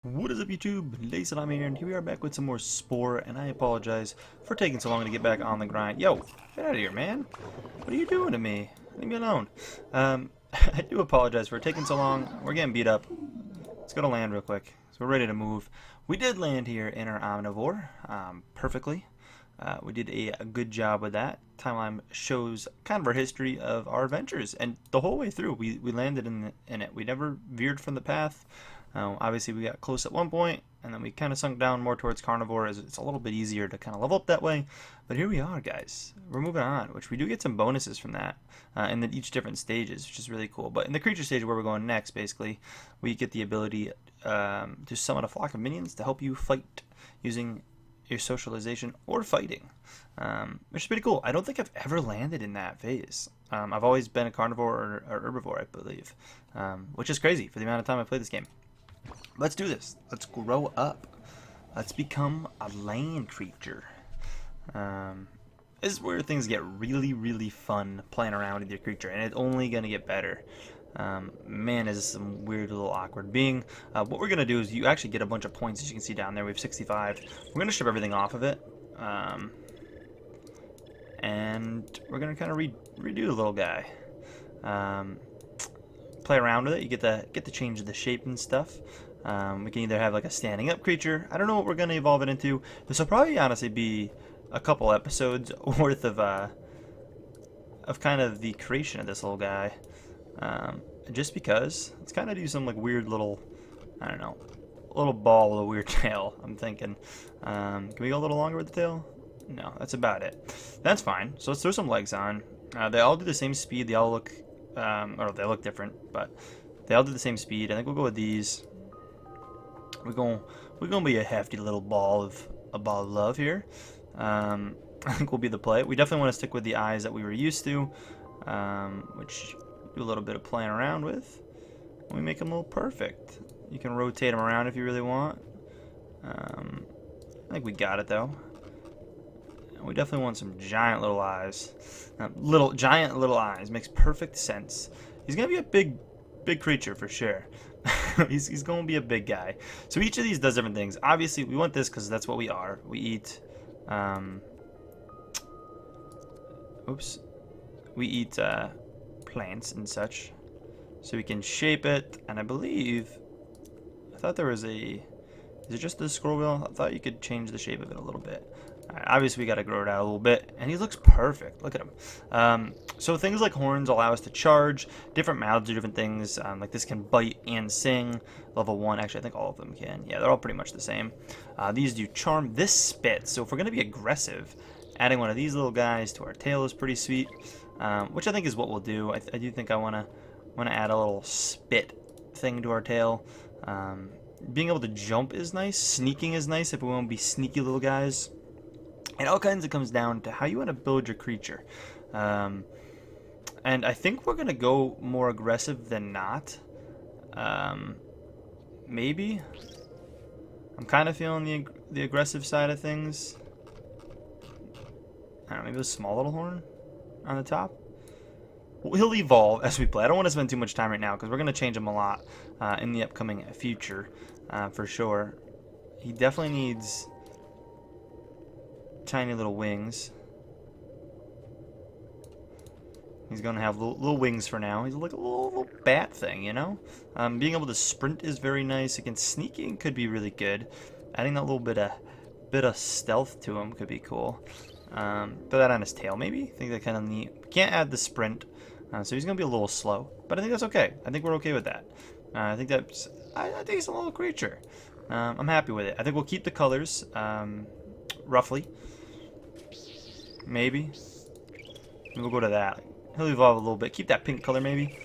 What is up, YouTube? LazeeLlama here, and here we are back with some more Spore, and I apologize for taking so long to get back on the grind. Yo, get out of here, man. What are you doing to me? Leave me alone. I do apologize for taking so long. We're getting beat up. Let's go to land real quick. So we're ready to move. We did land here in our omnivore perfectly. We did a good job with that. Timeline shows kind of our history of our adventures, and the whole way through we landed in it. We never veered from the path. Obviously we got close at one point, and then we kind of sunk down more towards carnivore, as it's a little bit easier to kind of level up that way. But here we are, guys. We're moving on, which we do get some bonuses from that in each different stages, which is really cool. But in the creature stage, where we're going next, basically, we get the ability to summon a flock of minions to help you fight using your socialization or fighting, which is pretty cool. I don't think I've ever landed in that phase. I've always been a carnivore or herbivore, I believe, which is crazy for the amount of time I played this game. Let's do this. Let's grow up. Let's become a land creature. This is where things get really, really fun playing around with your creature, and it's only going to get better. Man, is this some weird little awkward being. What we're going to do is you actually get a bunch of points, as you can see down there. We have 65. We're going to strip everything off of it. And we're going to kind of redo the little guy. Play around with it. You get to change the shape and stuff. We can either have like a standing up creature. I don't know what we're going to evolve it into. This will probably honestly be a couple episodes worth of kind of the creation of this little guy. Just because let's kind of do some like weird little, I don't know, little ball with a weird tail. I'm thinking, can we go a little longer with the tail? No, that's about it. That's fine. So let's throw some legs on. They all do the same speed. They all look, or they look different, but they all do the same speed. I think we'll go with these. We're gonna be a hefty little ball of love here. I think will be the play. We definitely want to stick with the eyes that we were used to, which do a little bit of playing around with. We make them a little perfect. You can rotate them around if you really want. I think we got it though. We definitely want some giant little eyes. Giant little eyes makes perfect sense. He's gonna be a big creature for sure. he's gonna be a big guy. So each of these does different things. Obviously, we want this because that's what we are. We eat. We eat plants and such, so we can shape it. And I thought there was is it just the scroll wheel? I thought you could change the shape of it a little bit. Obviously we got to grow it out a little bit, and he looks perfect. Look at him. So things like horns allow us to charge. Different mouths do different things. Like this can bite and sing. Level 1, actually I think all of them can. Yeah, they're all pretty much the same. These do charm. This spits, so if we're going to be aggressive, adding one of these little guys to our tail is pretty sweet. Which I think is what we'll do. I do think I want to add a little spit thing to our tail. Being able to jump is nice. Sneaking is nice if we want to be sneaky little guys. It all kinds of comes down to how you want to build your creature. And I think we're going to go more aggressive than not. Maybe. I'm kind of feeling the aggressive side of things. I don't know, maybe a small little horn on the top. Well, he'll evolve as we play. I don't want to spend too much time right now because we're going to change him a lot in the upcoming future for sure. He definitely needs tiny little wings. He's going to have little wings for now. He's like a little bat thing, you know? Being able to sprint is very nice. Again, sneaking could be really good. Adding that little bit of stealth to him could be cool. Put that on his tail, maybe? I think that's kind of neat. Can't add the sprint, so he's going to be a little slow. But I think that's okay. I think we're okay with that. I think he's a little creature. I'm happy with it. I think we'll keep the colors, roughly. Maybe. We'll go to that. He'll evolve a little bit. Keep that pink color, maybe.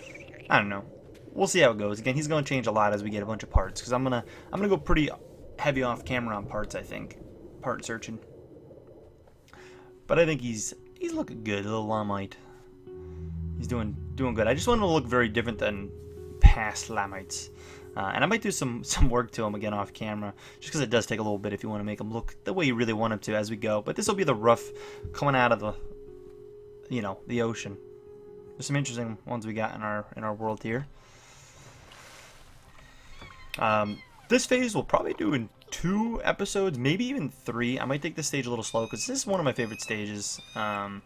I don't know. We'll see how it goes. Again, he's going to change a lot as we get a bunch of parts, because I'm gonna go pretty heavy off camera on parts. I think part searching. But I think he's looking good, little Lamite. He's doing good. I just want him to look very different than past Lamites. And I might do some work to him again off camera, just because it does take a little bit if you want to make him look the way you really want him to as we go. But this will be the rough coming out of the ocean. There's some interesting ones we got in our world here. This phase we'll probably do in 2 episodes, maybe even 3. I might take this stage a little slow because this is one of my favorite stages. I'll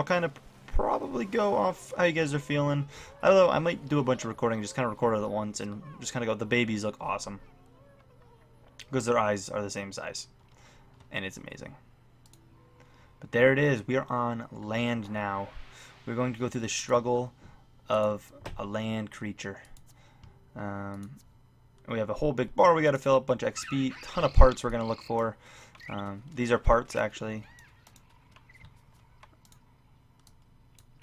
kind of probably go off how you guys are feeling. Although I might do a bunch of recording, just kind of record it at once and just kind of go, the babies look awesome. Because their eyes are the same size. And it's amazing. But there it is. We are on land now. We're going to go through the struggle of a land creature. We have a whole big bar we got to fill up, a bunch of XP, ton of parts we're going to look for. These are parts, actually.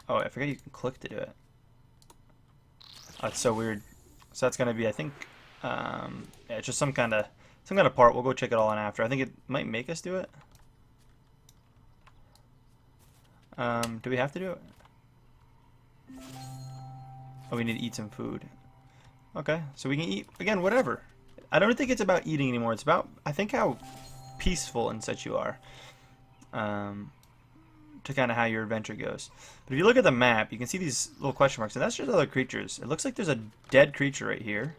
Oh, I forgot you can click to do it. Oh, it's so weird. So that's going to be, I think, yeah, it's just some kind of part. We'll go check it all in after. I think it might make us do it. Do we have to do it? Oh, we need to eat some food. Okay, so we can eat, again, whatever. I don't think it's about eating anymore. It's about, I think, how peaceful and such you are. To kind of how your adventure goes. But if you look at the map, you can see these little question marks, and that's just other creatures. It looks like there's a dead creature right here.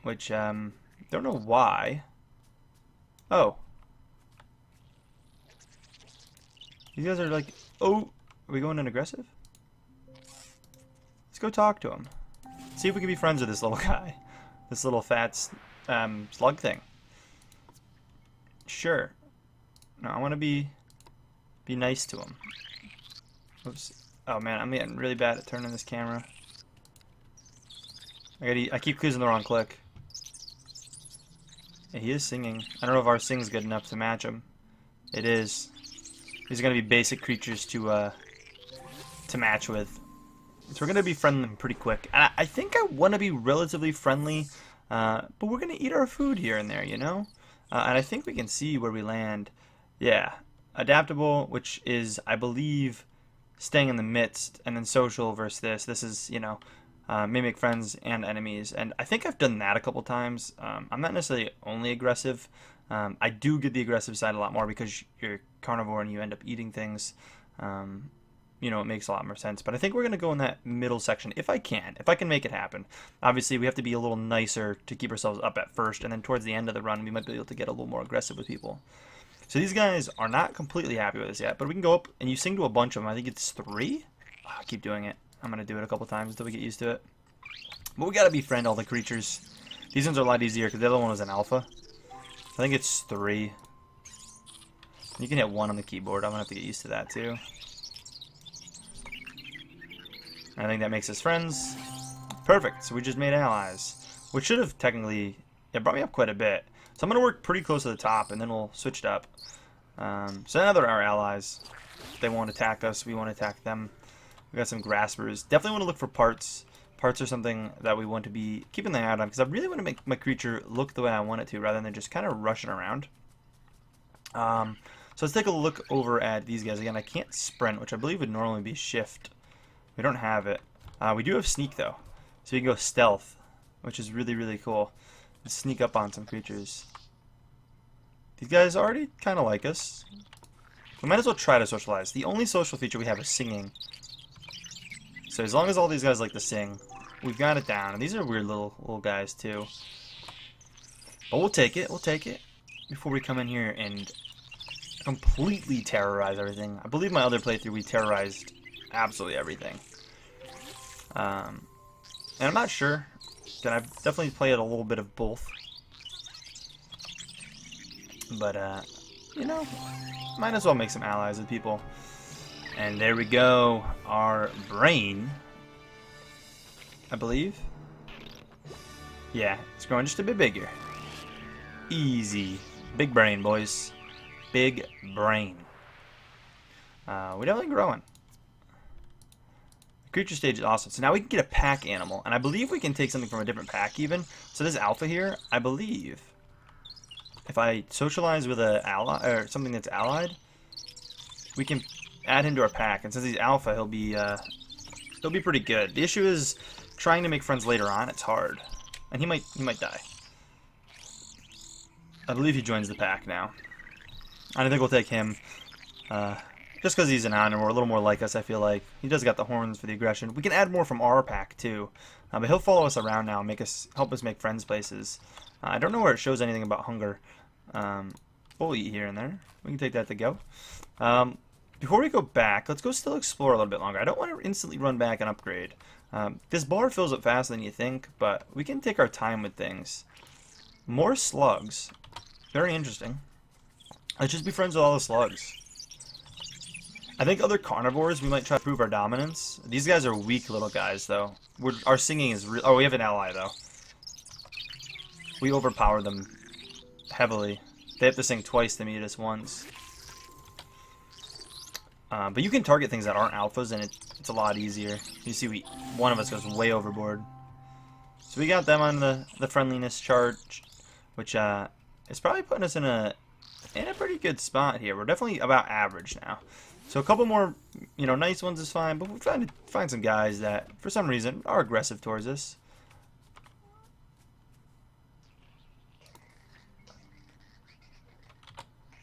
Which, don't know why. Oh. These guys are like, oh, are we going in aggressive? Let's go talk to him. See if we can be friends with this little guy. This little fat slug thing. Sure. No, I want to be nice to him. Oops. Oh man, I'm getting really bad at turning this camera. I keep cruising the wrong click. Yeah, he is singing. I don't know if our sing's good enough to match him. It is. These are gonna be basic creatures to match with. So we're gonna be friendly pretty quick. And I think I want to be relatively friendly, but we're gonna eat our food here and there, you know. And I think we can see where we land. Yeah, adaptable, which is, I believe, staying in the midst, and then social versus this. This is, you know, mimic friends and enemies, and I think I've done that a couple times. I'm not necessarily only aggressive. I do get the aggressive side a lot more because you're carnivore and you end up eating things. You know, it makes a lot more sense. But I think we're going to go in that middle section if I can make it happen. Obviously, we have to be a little nicer to keep ourselves up at first, and then towards the end of the run, we might be able to get a little more aggressive with people. So these guys are not completely happy with us yet, but we can go up and you sing to a bunch of them. I think it's 3. Oh, I keep doing it. I'm going to do it a couple times until we get used to it. But we got to befriend all the creatures. These ones are a lot easier because the other one was an alpha. I think it's 3. You can hit 1 on the keyboard. I'm going to have to get used to that too. I think that makes us friends. Perfect. So we just made allies, which should have technically, it brought me up quite a bit. So I'm going to work pretty close to the top, and then we'll switch it up. So now they're our allies. If they won't attack us, we won't attack them. We got some graspers. Definitely want to look for parts. Parts are something that we want to be keeping an eye on, because I really want to make my creature look the way I want it to, rather than just kind of rushing around. So let's take a look over at these guys. Again, I can't sprint, which I believe would normally be shift. We don't have it. We do have sneak, though. So we can go stealth, which is really, really cool. Let's sneak up on some creatures. These guys already kind of like us. We might as well try to socialize. The only social feature we have is singing. So as long as all these guys like to sing, we've got it down. And these are weird little guys, too. But we'll take it. We'll take it. Before we come in here and completely terrorize everything. I believe my other playthrough we terrorized absolutely everything. And I'm not sure. I've definitely played a little bit of both. But, you know, might as well make some allies with people. And there we go. Our brain, I believe. Yeah, it's growing just a bit bigger. Easy. Big brain, boys. Big brain. We're definitely growing. Creature stage is awesome. So now we can get a pack animal. And I believe we can take something from a different pack even. So this alpha here, I believe, if I socialize with a ally or something that's allied, we can add him to our pack. And since he's alpha, he'll be pretty good. The issue is trying to make friends later on. It's hard. And he might die. I believe he joins the pack now. I think we'll take him. Just because he's an animal, a little more like us, I feel like. He does got the horns for the aggression. We can add more from our pack, too. But he'll follow us around now and help us make friends places. I don't know where it shows anything about hunger. We'll eat here and there. We can take that to go. Before we go back, let's go still explore a little bit longer. I don't want to instantly run back and upgrade. This bar fills up faster than you think, but we can take our time with things. More slugs. Very interesting. Let's just be friends with all the slugs. I think other carnivores, we might try to prove our dominance. These guys are weak little guys, though. Our singing is real. Oh, we have an ally, though. We overpower them heavily. They have to sing twice to meet us once. But you can target things that aren't alphas, and it's a lot easier. You see, one of us goes way overboard. So we got them on the friendliness chart, which is probably putting us in a pretty good spot here. We're definitely about average now. So a couple more, nice ones is fine, but we're trying to find some guys that, for some reason, are aggressive towards us.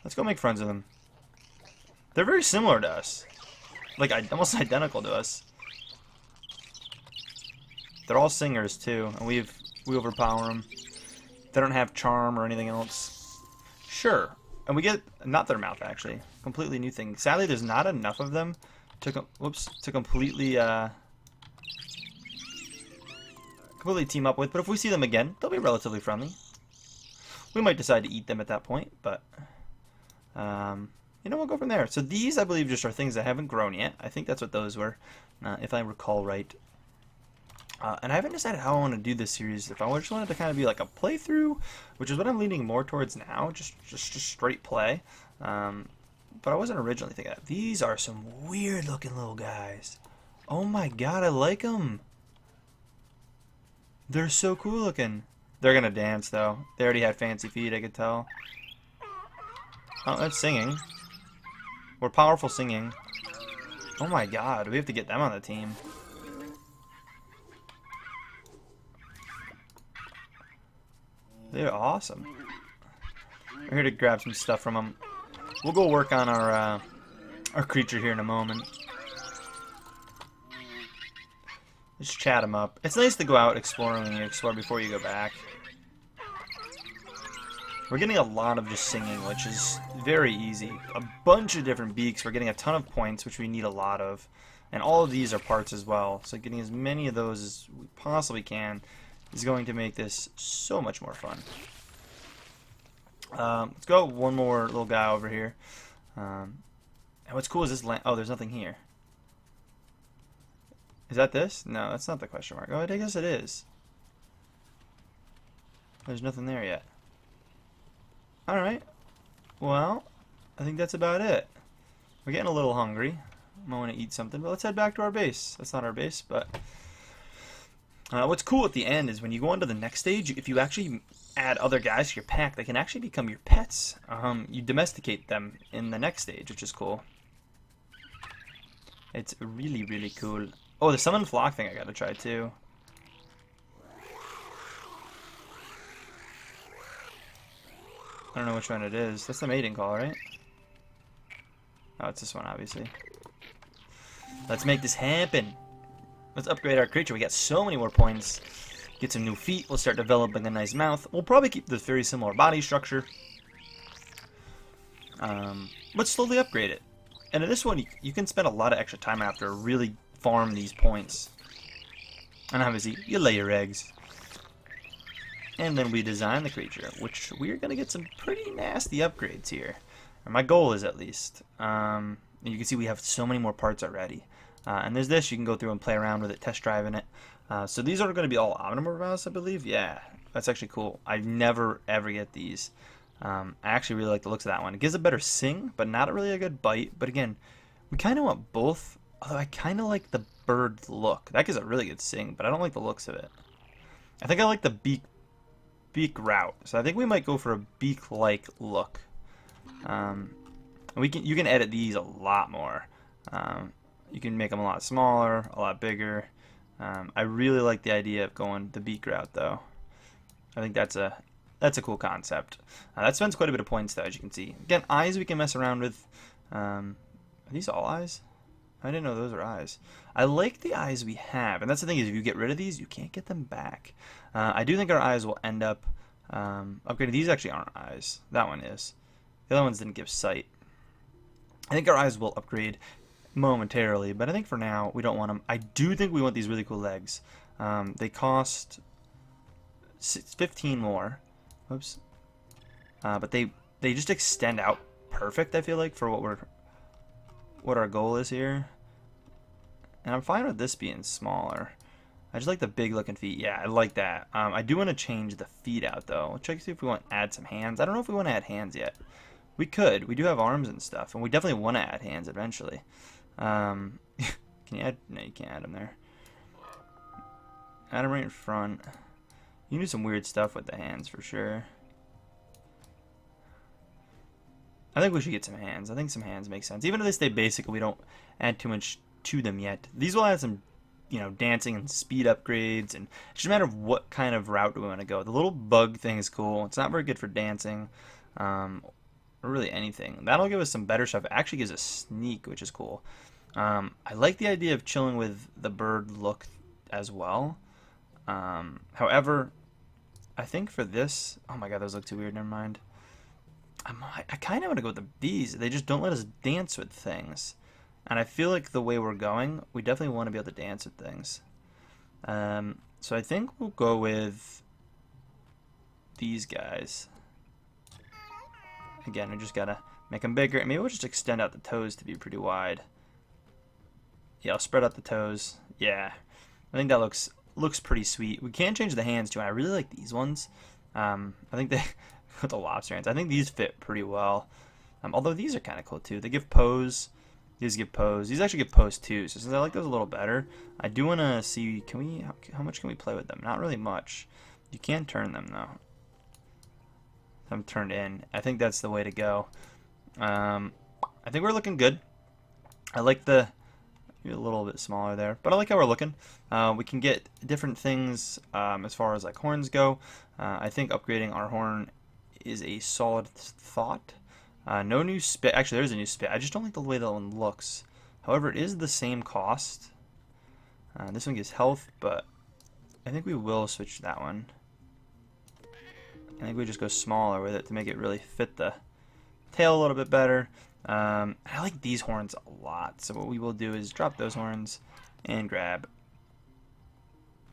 Let's go make friends with them. They're very similar to us. Like, almost identical to us. They're all singers, too, and we overpower them. They don't have charm or anything else. Sure. And we get not their mouth, actually. Completely new thing. Sadly, there's not enough of them to completely team up with. But if we see them again, they'll be relatively friendly. We might decide to eat them at that point, but we'll go from there. So these, I believe, just are things that haven't grown yet. I think that's what those were, if I recall right. And I haven't decided how I want to do this series. If I just wanted to kind of be like a playthrough, which is what I'm leaning more towards now, just straight play. But I wasn't originally thinking that. These are some weird looking little guys. Oh my god, I like them. They're so cool looking. They're gonna dance though. They already had fancy feet, I could tell. Oh, that's singing. We're powerful singing. Oh my god, we have to get them on the team. They're awesome. We're here to grab some stuff from them. We'll go work on our creature here in a moment. Just chat them up. It's nice to go out exploring when you explore before you go back. We're getting a lot of just singing, which is very easy. A bunch of different beaks. We're getting a ton of points, which we need a lot of. And all of these are parts as well. So getting as many of those as we possibly can is going to make this so much more fun. Let's go one more little guy over here. And what's cool is this land. Oh, there's nothing here. Is that this? No, that's not the question mark. Oh, I guess it is. There's nothing there yet. Alright. Well, I think that's about it. We're getting a little hungry. I want to eat something, but let's head back to our base. That's not our base, but what's cool at the end is when you go on to the next stage, if you actually add other guys to your pack, they can actually become your pets. You domesticate them in the next stage, which is cool. It's really, really cool. Oh, the summon flock thing I gotta try too. I don't know which one it is. That's the mating call, right? Oh, it's this one, obviously. Let's make this happen. Let's upgrade our creature. We got so many more points. Get some new feet. We'll start developing a nice mouth. We'll probably keep this very similar body structure. But slowly upgrade it. And in this one, you can spend a lot of extra time after to really farm these points. And obviously, you lay your eggs. And then we design the creature, which we're going to get some pretty nasty upgrades here. Or my goal is, at least. And you can see we have so many more parts already. And there's this, you can go through and play around with it, test driving it. So these are going to be all omnivore mouse, I believe. Yeah, that's actually cool. I never, ever get these. I actually really like the looks of that one. It gives a better sing, but not really a good bite. But again, we kind of want both. Although I kind of like the bird look. That gives a really good sing, but I don't like the looks of it. I think I like the beak route. So I think we might go for a beak-like look. You can edit these a lot more. You can make them a lot smaller, a lot bigger. I really like the idea of going the beak route, though. I think that's a cool concept. That spends quite a bit of points, though, as you can see. Again, eyes we can mess around with. Are these all eyes? I didn't know those were eyes. I like the eyes we have, and that's the thing is if you get rid of these, you can't get them back. I do think our eyes will end up upgrading. These actually aren't eyes. That one is. The other ones didn't give sight. I think our eyes will upgrade momentarily, but I think for now we don't want them. I do think we want these really cool legs. They cost 15 more. Oops. But they just extend out perfect, I feel like, for what our goal is here. And I'm fine with this being smaller. I just like the big looking feet. Yeah, I like that. I do want to change the feet out though. Let's check to see if we want to add some hands. I don't know if we want to add hands yet. We could. We do have arms and stuff, and we definitely want to add hands eventually. Can you add? No, you can't add them there. Add them right in front. You can do some weird stuff with the hands for sure. I think we should get some hands. I think some hands make sense. Even if they stay basic, we don't add too much to them yet. These will add some, you know, dancing and speed upgrades, and it's just a matter of what kind of route do we want to go. The little bug thing is cool. It's not very good for dancing, or really anything. That'll give us some better stuff. It actually gives us sneak, which is cool. I like the idea of chilling with the bird look as well. However, I think for this, oh my god, those look too weird. Never mind. I kind of want to go with these. They just don't let us dance with things. And I feel like the way we're going, we definitely want to be able to dance with things. So I think we'll go with these guys. Again, we just got to make them bigger. And maybe we'll just extend out the toes to be pretty wide. Yeah, I'll spread out the toes. Yeah, I think that looks pretty sweet. We can change the hands too, and I really like these ones. I think they... with the lobster hands. I think these fit pretty well. Although these are kind of cool too. They give pose. These give pose. These actually give pose too. So since I like those a little better, I do want to see, can we, how much can we play with them? Not really much. You can turn them though. I'm turned in. I think that's the way to go. I think we're looking good. I like the, a little bit smaller there, but I like how we're looking. We can get different things as far as like horns go. I think upgrading our horn is a solid thought. No new spit. Actually, there's a new spit. I just don't like the way that one looks. However, it is the same cost. This one gives health, but I think we will switch that one. I think we just go smaller with it to make it really fit the tail a little bit better. I like these horns a lot. So what we will do is drop those horns and grab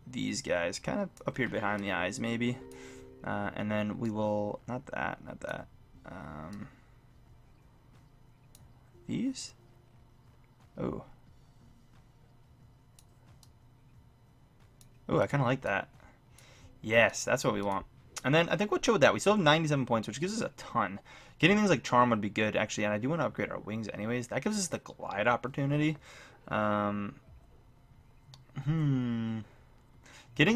these guys, kind of up here behind the eyes, maybe. And then we will, not that. These? Oh. Oh, I kind of like that. Yes, that's what we want. And then I think we'll chill with that. We still have 97 points, which gives us a ton. Getting things like charm would be good, actually, and I do want to upgrade our wings anyways. That gives us the glide opportunity. Getting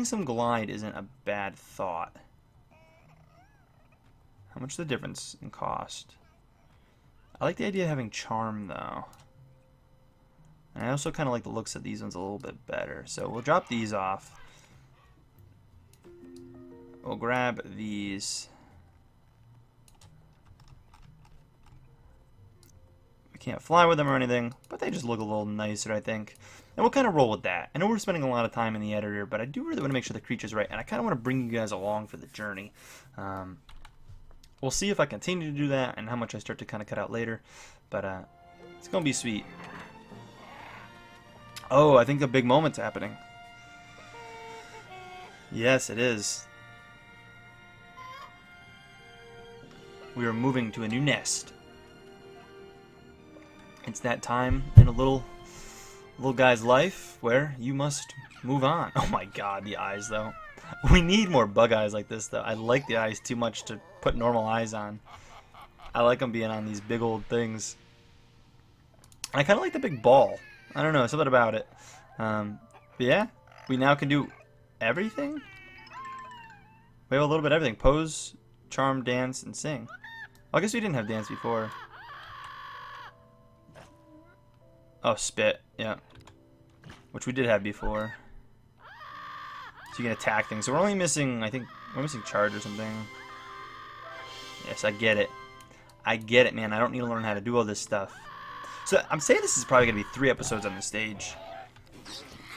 some glide isn't a bad thought. How much is the difference in cost? I like the idea of having charm though. And I also kind of like the looks of these ones a little bit better. So we'll drop these off. We'll grab these. We can't fly with them or anything, but they just look a little nicer, I think. And we'll kind of roll with that. I know we're spending a lot of time in the editor, but I do really want to make sure the creature's right, and I kind of want to bring you guys along for the journey. We'll see if I continue to do that and how much I start to kind of cut out later, but it's going to be sweet. Oh, I think a big moment's happening. Yes, it is. We are moving to a new nest. It's that time in a little guy's life where you must move on. Oh my god, the eyes though. We need more bug eyes like this though. I like the eyes too much to put normal eyes on. I like them being on these big old things. I kind of like the big ball. I don't know, something about it. But yeah, we now can do everything. We have a little bit of everything. Pose, charm, dance, and sing. I guess we didn't have dance before. Oh, spit. Yeah. Which we did have before. So you can attack things. So we're only missing, I think, we're missing charge or something. Yes, I get it. I get it, man. I don't need to learn how to do all this stuff. So I'm saying this is probably going to be 3 episodes on the stage.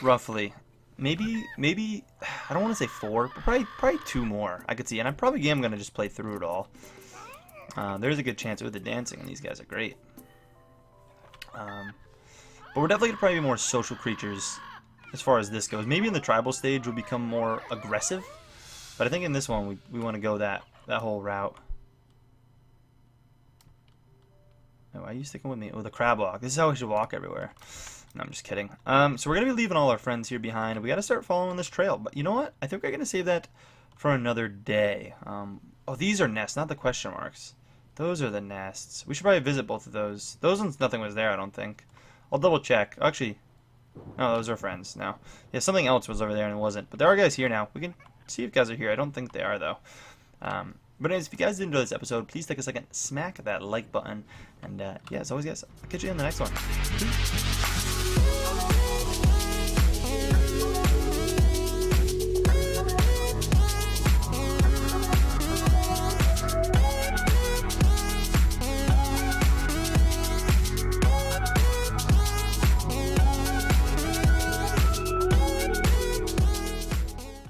Roughly. Maybe, I don't want to say 4, but probably 2 more. I could see, and I probably am going to just play through it all. There's a good chance with the dancing, and these guys are great. But we're definitely going to probably be more social creatures as far as this goes. Maybe in the tribal stage we'll become more aggressive, but I think in this one we want to go that whole route. Oh, why are you sticking with me? Oh, the crab walk. This is how we should walk everywhere. No, I'm just kidding. So we're going to be leaving all our friends here behind. We got to start following this trail. But you know what? I think we're going to save that for another day. Oh, these are nests, not the question marks. Those are the nests. We should probably visit both of those. Those ones, nothing was there, I don't think. I'll double check. Actually, no, those are friends. No. Yeah, something else was over there and it wasn't. But there are guys here now. We can see if guys are here. I don't think they are, though. But anyways, if you guys did enjoy this episode, please take a second, smack that like button. And yeah, as always, guys, I'll catch you in the next one.